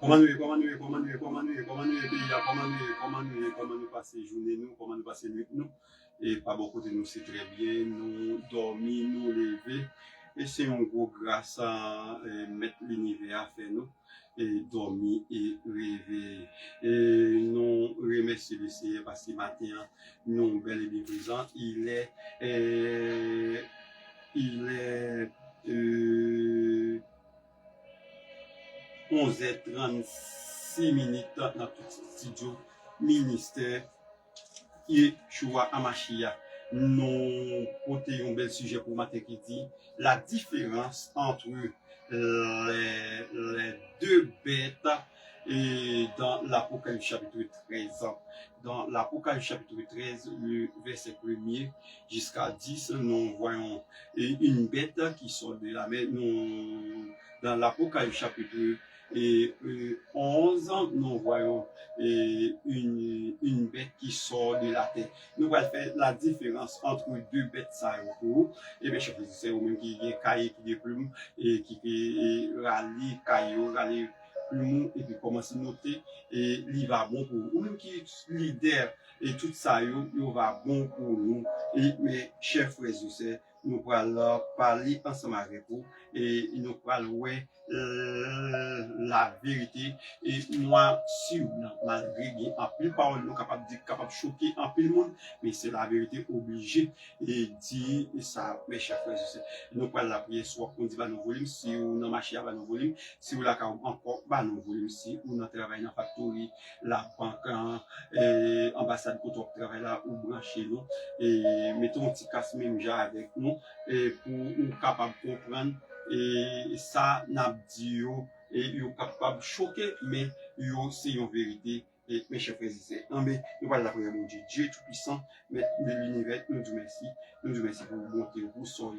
comment nous passer journée nous, comment nous passer nuit nous. Et pas beaucoup de nous, c'est très bien, nous dormir, nous lever. Et c'est un gros grâce à mettre l'univers à faire nous, et dormir et rêver. Et nous remercions le Seigneur parce que matin, nous bel et bien présents. Euh, il est euh, 11h36 dans notre studio ministère Yeshua Amashia. Nous portons un bel sujet pour matin qui dit la différence entre les deux bêtes et dans l'Apocalypse chapitre 13. Dans l'Apocalypse chapitre 13, le verset 1er jusqu'à 10, nous voyons une bête qui sort de la mer. Dans l'Apocalypse chapitre 11, nous voyons une bête qui sort de la terre. Nous allons faire la différence entre deux bêtes ça et bien chef c'est ou même qui est caillé qui est plume et qui rallye caillou rallye plume et puis commence à noter et il va bon pour ou même qui leader et tout ça il va bon pour nous et mais chef frères c'est nous allons parler ensemble avec vous et nous allons ouais la vérité et moi si malgré en pile parole nous capable de choquer en pile monde mais c'est la vérité obligée et dire ça mes chers frères nous prenons la prière soit qu'on dit bah nous volume si on a marché à nous volume si on la encore bah nous volume si on a travaillé dans factory la banque ambassade pour travailler là ou brancher nous et mettons un petit casse même déjà avec nous et pour nous capable de comprendre et ça n'a dit et yo capable choquer mais yo c'est une vérité et mes chers frères et mais nous voilà la prière de Dieu tout puissant mais de l'univers nous disons merci pour monter pour soir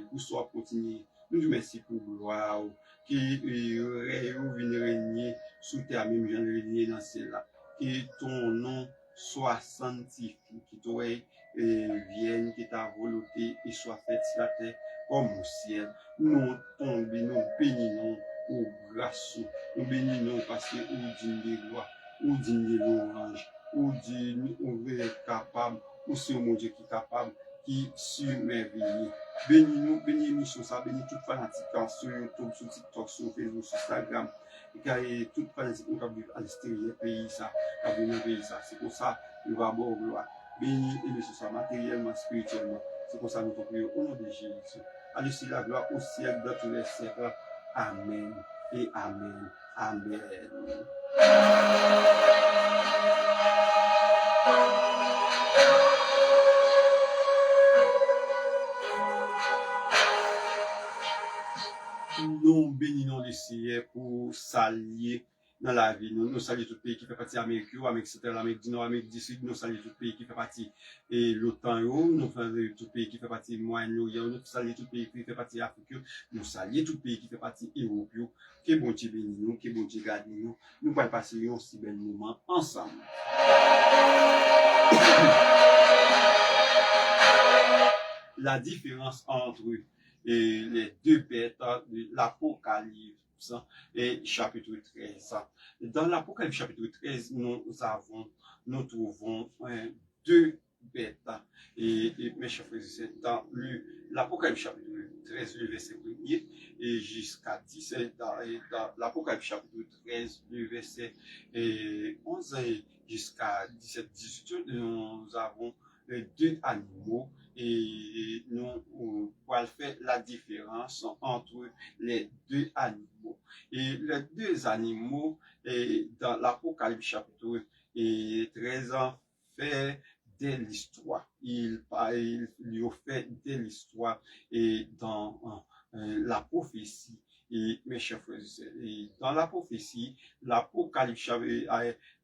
continuer nous disons merci pour gloire qui venir régner sous terre même j'en régner dans celle-là que ton nom soit sanctifié que toi vienne que ta volonté et soit faite sur la terre comme au ciel nous tombons nous bénissons au grâce nous bénissons parce que nous digne de gloire ou digne de l'orange ou digne ou capable ou c'est mon Dieu qui est capable qui surmerveille bénis-nous bénis sur ça bénis toute fanatique sur YouTube sur TikTok sur Facebook sur Instagram et toute fanatique qui vivre à l'extérieur pays ça qui vivre pays ça c'est pour ça nous va bon gloire bénis et sur ça matériellement spirituellement c'est pour ça nous te prions au nom de Jésus. Allez sur la gloire au ciel de tous les siècles. Amen et Amen. Amen. Nous bénissons le Seigneur pour s'allier dans la vie. Nous saluons tout pays qui fait partie de l'Amérique, l'Amérique du Nord, l'Amérique du Sud, nous saluons tout pays qui fait partie de l'OTAN, nous saluons tout pays qui fait partie de Moyen-Orient, nous saluons tout pays qui fait partie de l'Afrique, nous saluons tout pays qui fait partie de l'Europe. Que bon Dieu bénisse nous, que bon Dieu garde nous. Nous allons passer un si bel moment ensemble. La différence entre les deux bêtes de l'Apocalypse et chapitre 13. Dans l'Apocalypse chapitre 13, nous trouvons deux bêtes. Et mes chers frères, c'est dans l'Apocalypse chapitre 13, le verset 1er, et jusqu'à 17, dans l'Apocalypse chapitre 13, le verset 11 jusqu'à 17-18, nous avons deux animaux et nous allons faire la différence entre les deux animaux. Et les deux animaux, dans l'Apocalypse chapitre 13, fait de l'histoire. Il lui fait de l'histoire et dans la prophétie. Et mes chers frères, dans la prophétie, l'Apocalypse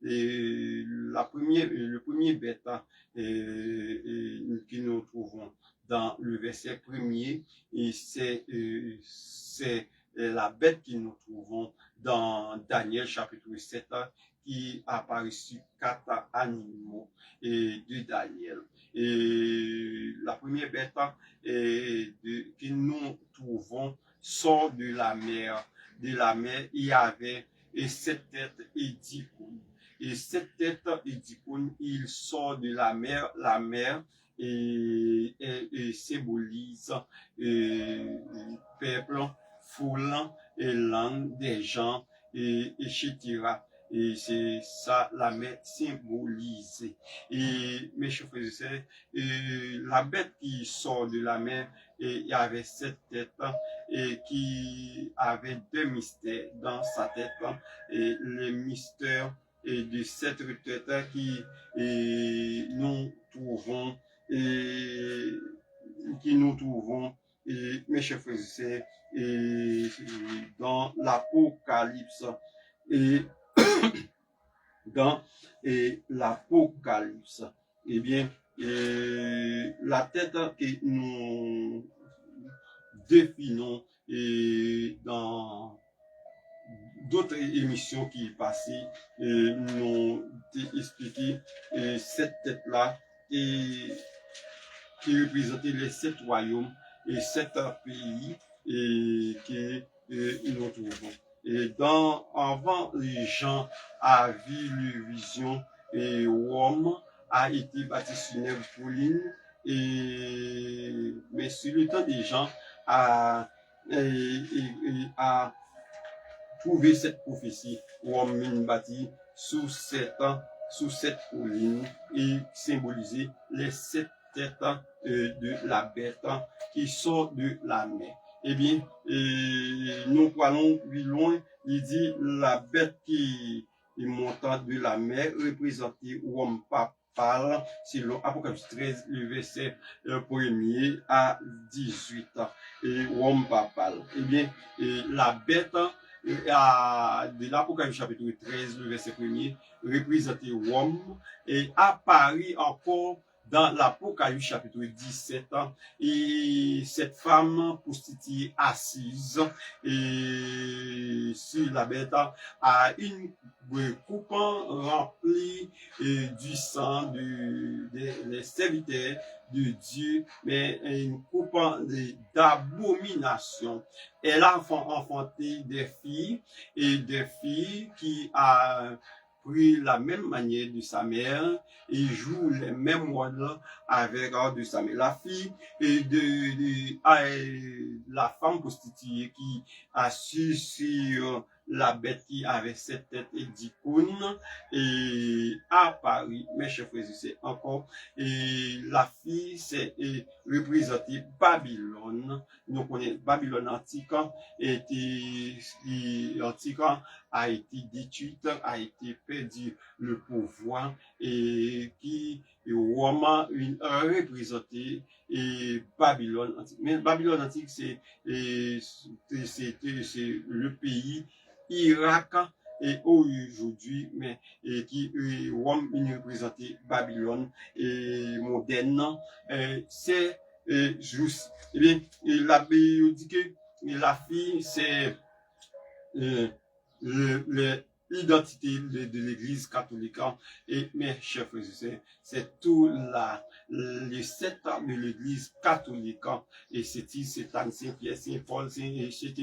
le premier bête que nous trouvons dans le verset 1er, et c'est la bête que nous trouvons dans Daniel chapitre 7 qui apparaît sur 4 animaux de Daniel. Et la première bête que nous trouvons sort de la mer. De la mer, il y avait et 7 têtes et 10 cônes. Et 7 têtes et 10 cônes, il sort de la mer et symbolise peuple, foule et langue des gens, et etc. Et c'est ça la mer symbolise. Et mes chers frères et sœurs, la bête qui sort de la mer, et il y avait 7 têtes et qui avait 2 mystères dans sa tête, et les mystères et de 7 têtes qui nous trouvons et mes chers frères et sœurs, dans l'Apocalypse et dans l'Apocalypse. Eh bien, la tête que nous définons dans d'autres émissions qui passaient, nous expliqué cette tête-là qui représentait les 7 royaumes et 7 pays que nous trouvons. Et avant les gens a vu la vision, et Rome a été bâti sur une colline, mais sur le temps des gens a trouvé cette prophétie. Rome est bâti sous cette colline et symbolisait les 7 têtes de la bête qui sort de la mer. Eh bien, nous parlons plus loin, il dit la bête qui est montante de la mer représentée Rome papale, selon Apocalypse 13, le verset 1er à 18. Et Rome papale. Eh bien, la bête de l'Apocalypse chapitre 13, le verset 1er, représentait Rome et apparaît encore dans l'Apocalypse chapitre 17, et cette femme prostituée assise et sur la bête a une coupe remplie du sang des serviteurs de Dieu, mais une coupe d'abomination. Elle a enfanté des filles, et des filles qui a pris la même manière de sa mère et joue les mêmes rôles avec de sa mère. La fille et la femme prostituée qui a su sur la bête qui avait 7 têtes et 10 cônes et à Paris, mes chers frères et sœurs, encore, et la fille c'est représentée Babylone. Nous connaissons Babylone antique, antique a été détruite, a été perdu le pouvoir, et qui Rome représenté et Babylone antique. Mais Babylone antique c'est le pays Irak et aujourd'hui, mais qui Rome représenté Babylone et moderne, c'est juste. Eh bien, la dit que la fille c'est l'identité de l'Église catholique. Et mes chers frères et sœurs, c'est tout les 7 ans de l'Église catholique, et c'est Anne, Saint-Pierre, Saint-Paul, etc.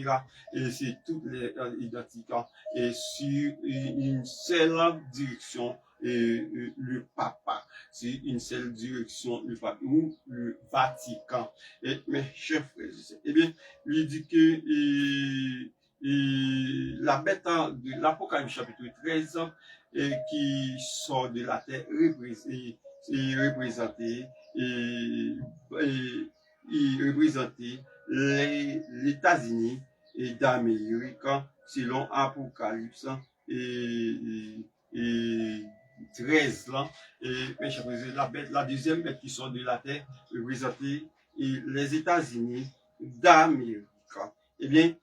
Et c'est toutes les identiques, et sur une seule direction, le papa. C'est une seule direction, le pape ou le Vatican. Et mes chers frères et sœurs, eh bien, lui dit que la bête de l'Apocalypse chapitre 13 qui sort de la terre représentée les États-Unis et d'Amérique selon Apocalypse et 13 là. Et la deuxième bête qui sort de la terre représentée les États-Unis d'Amérique. Eh bien,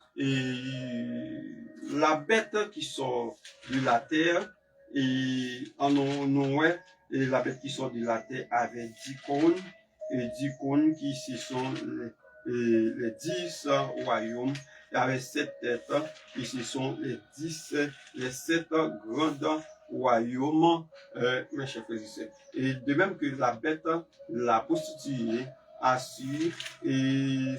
la bête qui sort de la terre, et la bête qui sort de la terre avec 10 cônes, et 10 cônes qui ce sont les 10 royaumes, et avec 7 têtes, et ce sont les 7 grands royaumes, mes chers frères et sœurs. Et de même que la bête, la prostituée, assure et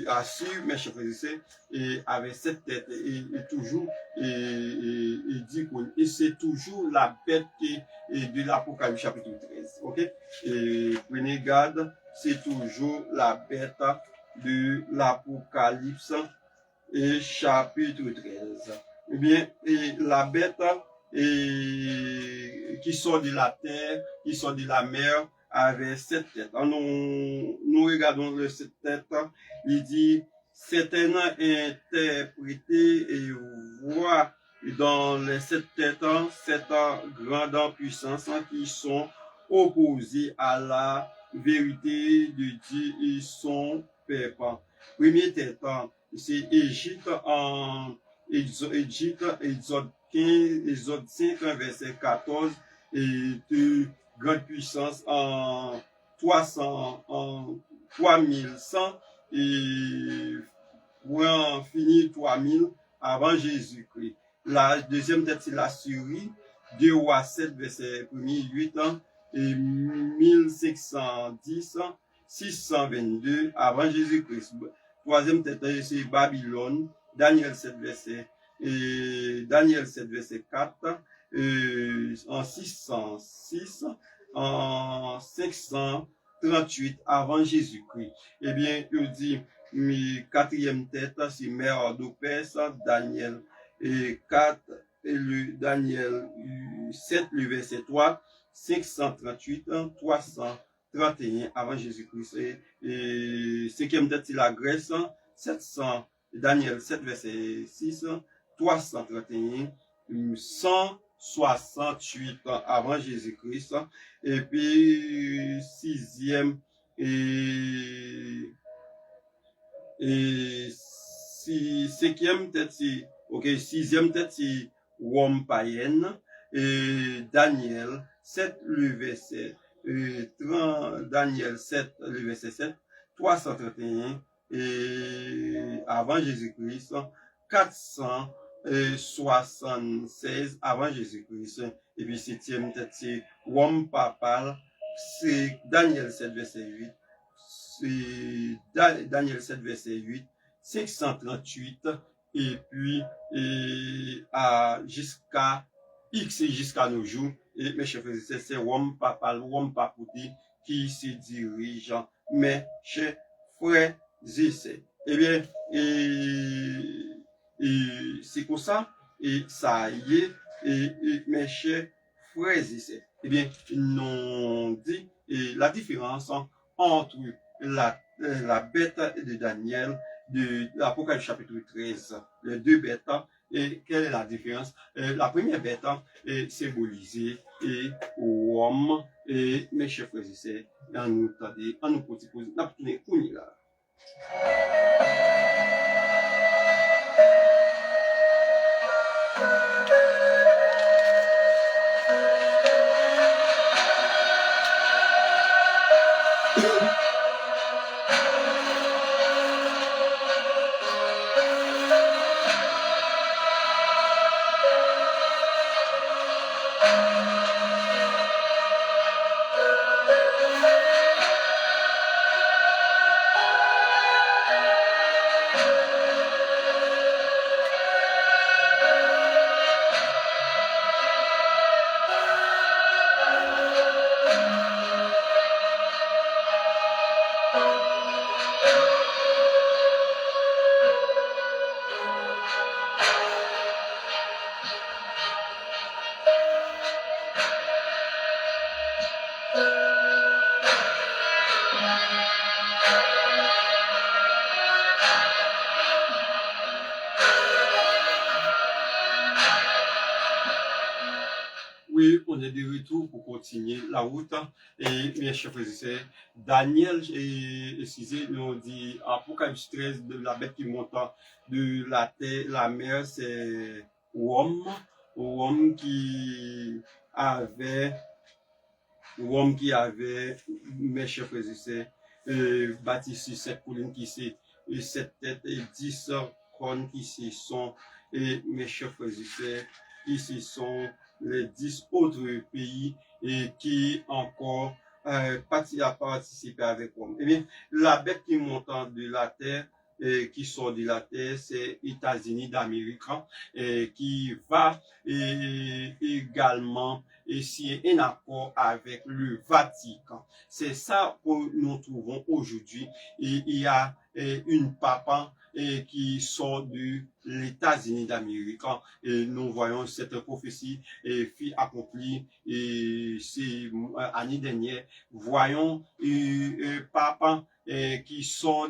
assis, mes chers frères et sœurs, et avec cette tête, et toujours, dit qu'on, et c'est toujours la bête de l'Apocalypse chapitre 13, ok? Et prenez garde, c'est toujours la bête de l'Apocalypse et chapitre 13. Eh bien, et la bête qui sort de la terre, qui sort de la mer, avec sept têtes. Nous regardons cette tête, il dit, certaines interprétés et voient dans les sept têtes, sept grandes puissances qui sont opposées à la vérité de Dieu et son peuple. Première tête, c'est Égypte en Exode 15, Exode 5, verset 14, et de grande puissance en 3100 et pour en finir 3000 avant Jésus-Christ. La deuxième tête, c'est la Syrie, 2 rois 7, verset 1er, 8 ans, et 1510, 622 avant Jésus-Christ. Troisième tête, c'est Babylone, Daniel 7, verset, Daniel 7, verset 4, en 606, en 538 avant Jésus-Christ. Eh bien, il dit, quatrième tête, c'est Mère d'Opès, Daniel 4, et le Daniel 7, le verset 3, 538, 331 avant Jésus-Christ. Et cinquième tête, c'est la Grèce, 700, Daniel 7, verset 6, 331, 168 avant Jésus-Christ. Et puis, sixième, cinquième tête, c'est, sixième tête, c'est Rome païenne, et Daniel 7, le verset, Daniel 7, le verset 7, 331, et avant Jésus-Christ, 476 avant Jésus-Christ, et puis septième tête, c'est Rome papale, c'est Daniel 7, verset 8, c'est Daniel 7, verset 8, 538, et puis jusqu'à X, jusqu'à nos jours, et mes chers frères et sœurs, c'est Rome papal, Rome papauté qui se dirige, mes chers frères et sœurs. Eh bien, c'est comme ça, et ça y est, et mes chers frères et sœurs. Eh bien, nous dit la différence entre la bête de Daniel, de l'Apocalypse chapitre 13, les deux bêtes, et quelle est la différence? La première bête est symbolisée et Rome, et mes chers frères et sœurs, en nous poser, là. Oui, on est de retour pour continuer la route. Et mes chers frères et sœurs, Daniel, excusez, nous dit Apocalypse 13, de la bête qui monte de la terre, la mer, c'est Rome. Rome qui avait, mes chers frères et sœurs, bâti sur cette colline qui c'est cette tête et 10 cornes qui se sont, et mes chers frères et sœurs, qui se sont les 10 autres pays et qui encore participer avec l'homme. Eh bien, la bête qui montant de la terre, qui sort de la terre, c'est États-Unis d'Amérique, hein, qui va également signer un accord avec le Vatican. C'est ça que nous trouvons aujourd'hui. Et il y a une papa qui sort de l'États-Unis d'Amérique. Et nous voyons cette prophétie fut accomplie et c'est l'année dernière. Voyons papa qui sort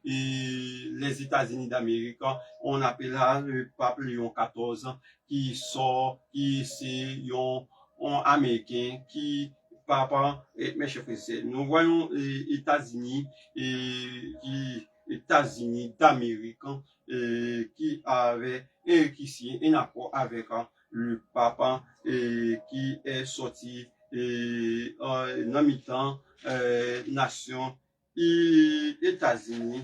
les États-Unis d'Amérique. On appellera le pape Léon XIV qui sort, qui c'est un Américain qui papa et mes chers frères, nous voyons les États-Unis États-Unis d'Amérique qui avait qui signe un accord avec le papa qui est sorti en mi-temps nation États-Unis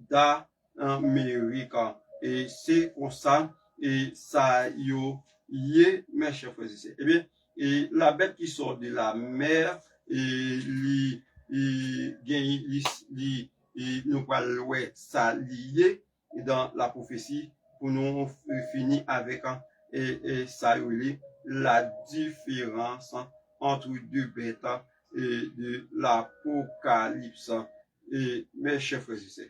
d'Amérique. Et c'est comme ça, et ça y est, mes chers frères et sœurs. Eh bien, et la bête qui sort de la mer, et nous parlons ça lié dans la prophétie pour nous finir avec ça la différence entre deux bêtes et de l'Apocalypse. Et mes chers frères et sœurs,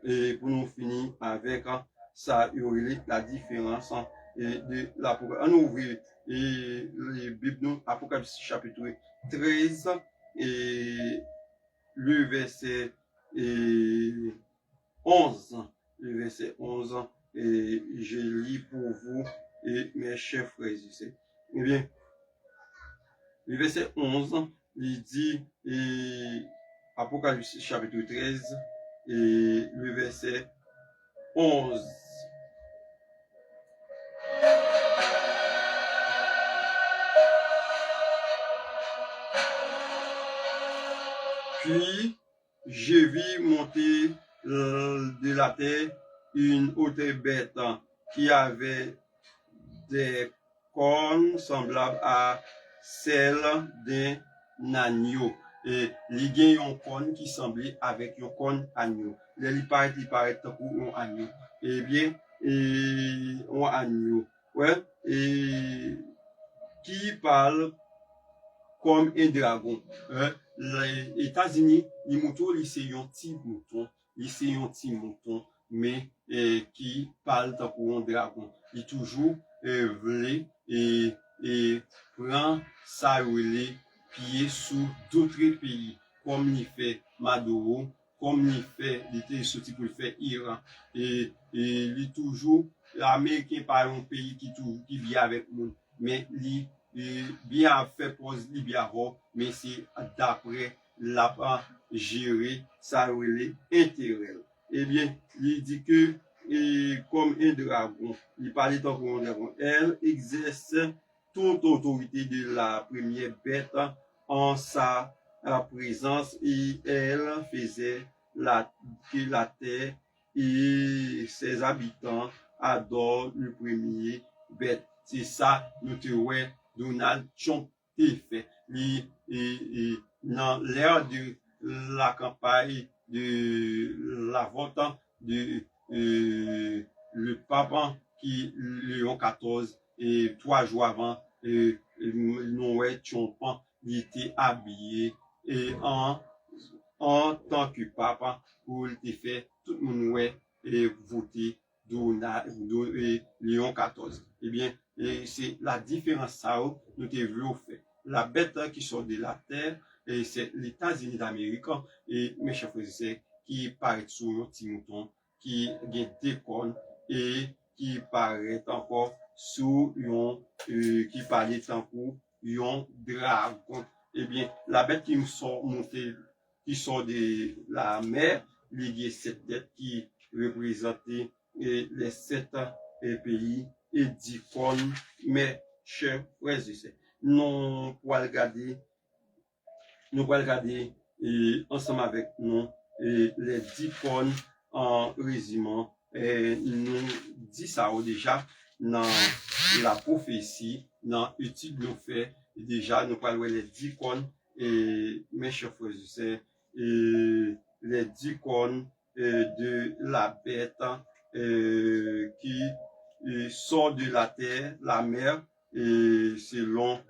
et pour nous finir avec ça, la différence de l'Apocalypse. On ouvre les Bibles, Apocalypse chapitre 13 et le verset 11. Le verset 11, et je lis pour vous et mes chers frères et sœurs. Eh bien, le verset 11, il dit, Apocalypse chapitre 13, et le verset 11. Puis, j'ai vu monter de la terre une autre bête qui avait des cornes semblables à celles d'un agneau. Et il y a une corne qui semblait avec une corne agneau. Il paraît comme un agneau. Eh bien, un agneau. Ouais, et qui parle comme un dragon. Les États-Unis, les moutons, c'est un petit mouton, mais qui parle comme un dragon. Il toujours voulait et prend sa relais pied sous d'autres pays, comme il fait Maduro, comme il fait, il était sorti pour faire Iran. Et il toujours, l'Américain par un pays qui vit avec nous, mais il bien fait pose bien mais c'est d'après la gérer ça relais intérêt. Eh bien, il dit que comme un dragon, il parlait tant comme un dragon, elle exerce toute autorité de la première bête en sa présence et elle faisait que la terre et ses habitants adorent le premier bête. C'est ça, nous te ouais, Donald Trump fait. Dans l'ère de la campagne de la vote de le pape qui Léon XIV et 3 jours avant Noël Trump il était habillé et en tant que pape pour te faire tout le monde ouais, et voter Léon XIV. Eh bien, c'est la différence ça nous devons faire. La bête qui sort de la terre, et c'est les États-Unis d'Amérique et mes chers frères et sœurs qui paraît sur un petit mouton qui a des cornes et qui paraît encore sous qui paraît encore un dragon. Eh bien, la bête qui sort montée, qui sort de la mer, il y a 7 têtes qui représentent les 7 pays et 10 cornes, mes chers frères et sœurs. Nous pourrons regarder ensemble avec nous les 10 cornes en résumant. Nous dit ça déjà dans la prophétie, dans l'étude nous fait déjà, nous parlons les 10 cornes, et mes chers frères et sœurs, et les 10 cornes de la bête qui sort de la terre, la mer, et selon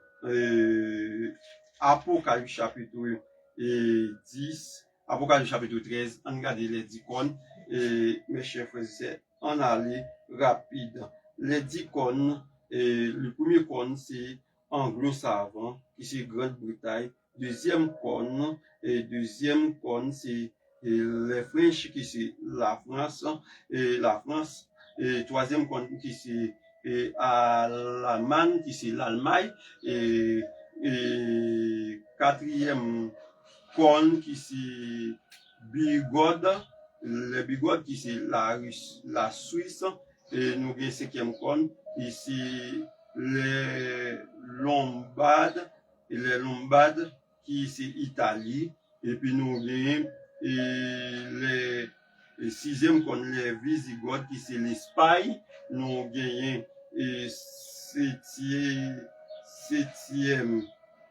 Apocalypse chapitre 10, Apocalypse chapitre 13, on regarde les 10 cornes, et mes chers frères et sœurs, on allait rapide. Les 10 cornes, le premier corne, c'est anglo-savant, qui c'est Grande-Bretagne. Deuxième corne, c'est les French, qui c'est la France, et troisième corne, qui c'est l'Allemagne, qui c'est l'Allemagne, et quatrième corne, qui c'est bigode, le bigode, qui c'est la Suisse, et nous avons cinquième corne, ici les Lombardes, qui c'est Italie, et puis nous avons les sixième qu'on les Visigoths, qui c'est l'Espagne, nous avons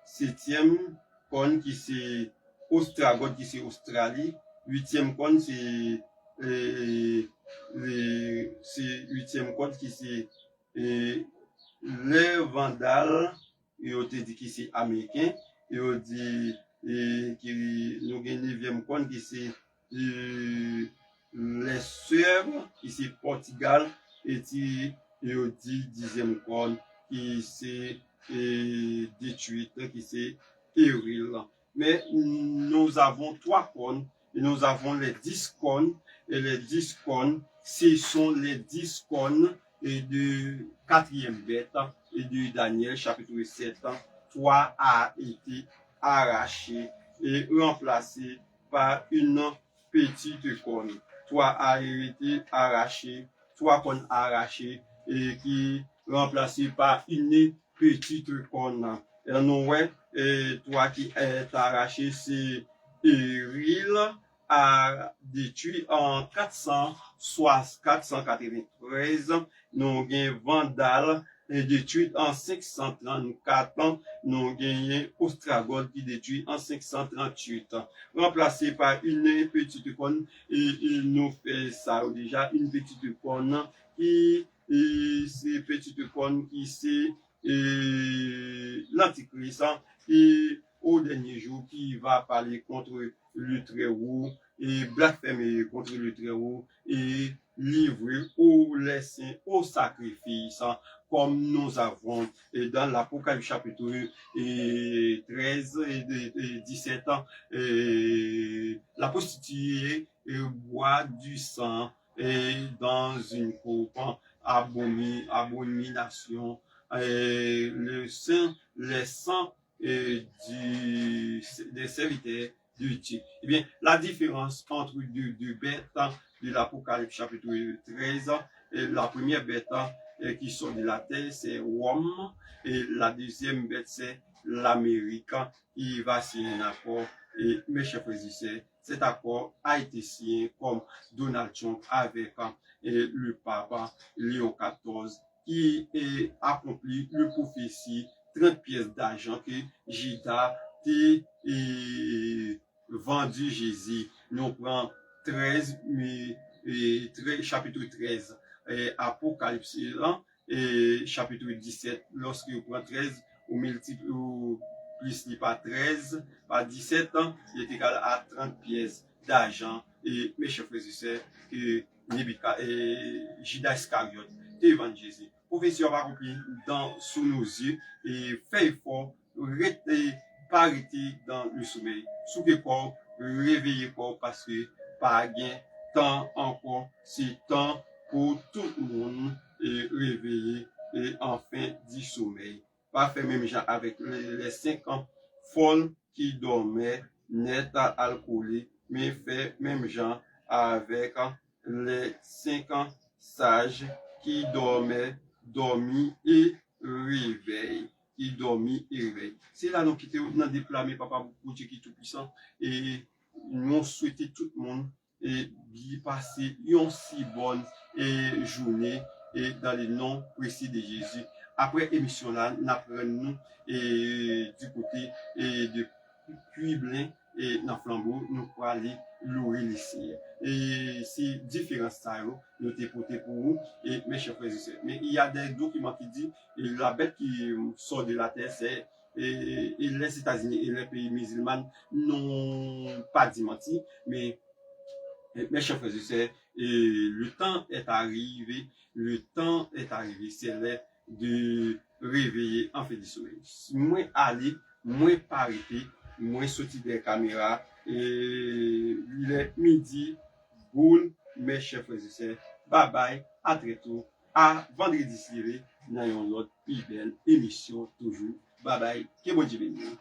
septième qu'on qui c'est Ostrogoth, qui c'est Australie, huitième qu'on c'est huitième code qui c'est les Vandales, et on te dit qui c'est américain, et on dit qui nous avons neuvième code qui c'est les Sœurs, qui c'est Portugal, et on dit dixième code qui c'est détruite, qui c'est Éril. Mais nous avons trois cônes, et nous avons les 10 cônes, et les 10 cônes, ce sont les 10 cônes et de quatrième bête, et de Daniel chapitre 7, 3 a été arraché et remplacé par une petite cône. 3 a été arraché, 3 cônes arrachés, et qui remplacé par une petite cône. Et nous, et 3 qui est arraché, c'est Éril, a détruit en 493, nous avons Vandal détruit en 534, nous avons Ostrogoth qui détruit en 538, remplacé par une petite cône, et il nous fait ça déjà, une petite cône qui c'est petite cône qui c'est l'antichrist, et au dernier jour qui va parler contre le Très-Haut et blasphémer contre le Très-Haut et livrer aux saints au sacrifice, comme nous avons dans l'Apocalypse chapitre 13 et 17, la prostituée boit du sang et dans une coupe, abomination, le sang, les sangs des serviteurs de Dieu. Eh bien, la différence entre deux bêtes de l'Apocalypse chapitre 13, et la première bête qui sort de la terre, c'est Rome, et la deuxième bête, c'est l'Amérique, qui va signer un accord. Et mes chers frères et sœurs, cet accord a été signé comme Donald Trump avec le pape Léon XIV, qui a accompli le prophétie 30 pièces d'argent que Judas a vendu Jésus. Nous prenons 13, chapitre 13, Apocalypse, et chapitre 17, lorsque vous prenez 13, ou multiple, ou plus par 13, par 17 ans, il est égal à 30 pièces d'argent. Et mes chers frères et sœurs, Judas Iscariote, devant Jésus. Professeur va accomplir sous nos yeux, et fait effort, pas arrêter dans le sommeil. Sous le corps, réveiller corps, parce que pas gain temps encore, c'est temps pour tout le monde réveiller et enfin du sommeil. Pas faire même genre avec les 5 ans folles qui dormaient, net alcoolés, mais faire même genre avec les 5 ans sages qui dormaient, dormi et réveil. Qui dormi et réveil. C'est là nous qui sommes déclaré papa beaucoup Dieu qui est tout puissant, et nous souhaitons tout le monde et d'y passer une si bonne journée, et dans le nom précis de Jésus. après émission là, nous apprenons et du côté et de Puy-Blin et dans Flambeau, nous pour aller louer lycée. Et c'est différents ça nous t'ai porté pour vous et mes chers frères et sœurs. Mais il y a des documents qui disent et la bête qui sort de la terre, c'est et les États-Unis et les pays musulmans n'ont pas dit menti, mais mes chers frères et sœurs, le temps est arrivé, c'est l'heure de réveiller en fait du soleil. Moins aller, moins pas arrêter, moins sortir des caméras, et il est midi, boule, mes chers frères et sœurs, bye bye, à très tôt, à vendredi soir, dans une autre plus belle émission, toujours. Bye bye, que bon Dieu bénisse.